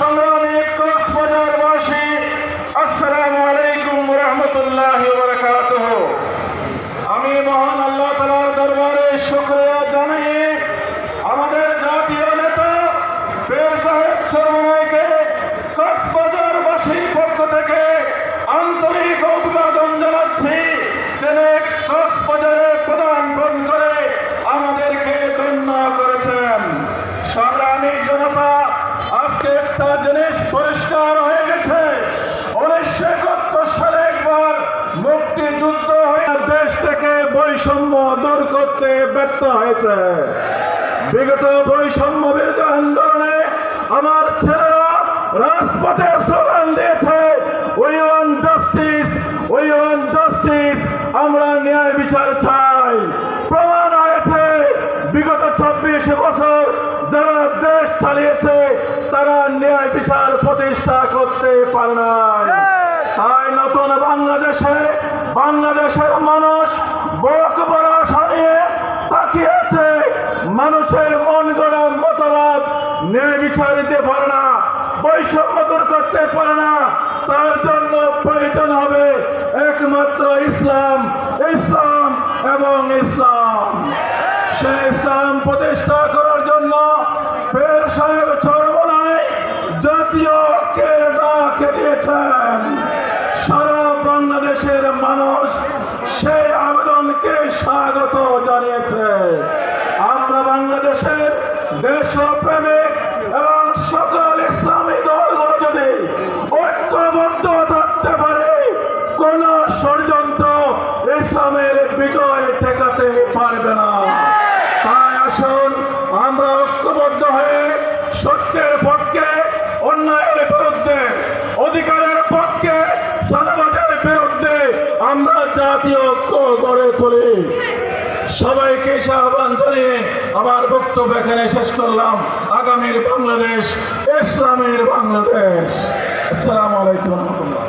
সংগ্রামী কক্সবাজারবাসী, আসসালামু আলাইকুম ওয়া রাহমাতুল্লাহি ওয়া বারাকাতুহু। আমি মহান আল্লাহ তাআলার দরবারে শুকরিয়া জানিয়ে আমাদের জাতীয় নেতা পীর সাহেব চরমনাইকে কক্সবাজারবাসীর পক্ষ থেকে আন্তরিক অভিবাদন জানাচ্ছি। তিনি কক্সবাজারে পদার্পণ করে আমাদেরকে ধন্য করেছেন। সংগ্রামী জনতা, আজকে একটা জিনিস পরিষ্কার হয়ে গেছে, 1971 সালে একবার মুক্তিযুদ্ধ হয়ে দেশ থেকে বৈষম্য দূর করতে ব্যর্থ হয়েছে। বিগত বৈষম্য বিরোধী আন্দোলনে আমার ছেলেরা রাজপথে স্লোগান দিয়েছে, we want justice, we want justice, আমরা ন্যায় বিচার চাই। প্রমাণ হয়েছে বিগত 24 বছর যারা দেশ চালিয়েছে তারা ন্যায় বিচার প্রতিষ্ঠা করতে পারে না। তাই নতুন বাংলাদেশের মানুষ বুক ভরা আশা নিয়ে তাকিয়েছে। মানুষের মন গড়া মতবাদ ন্যায় বিচার দিতে পারে না, বৈষম্য দূর করতে পারে না। তার জন্য প্রয়োজন হবে একমাত্র ইসলাম, ইসলাম এবং ইসলাম। সে ইসলাম প্রতিষ্ঠা করার জন্য পীর সাহেব চরমনাই জাতীয় ঐক্যের ডাক দিয়েছেন। সারা বাংলাদেশের মানুষ সেই আবেদনকে স্বাগত জানিয়েছে। আমরা বাংলাদেশের দেশপ্রেমিক এবং সকল ইসলামী দলগুলো যদি ঐক্যবদ্ধ থাকতে পারে, কোন ষড়যন্ত্র ইসলামের বিজয় ঠেকাতে পারবে না। তাই আসুন আমরা ঐক্যবদ্ধ হয়ে সত্যের পক্ষে, অন্যায়ের বিরুদ্ধে, অধিকারের পক্ষে, চাঁদাবাজের বিরুদ্ধে আমরা জাতীয় ঐক্য গড়ে তুলি। সবাইকে আহ্বান জানিয়ে আমার বক্তব্য এখানে শেষ করলাম। আগামীর বাংলাদেশ ইসলামের বাংলাদেশ। আসসালামু আলাইকুম ওয়া রাহমাতুল্লাহ।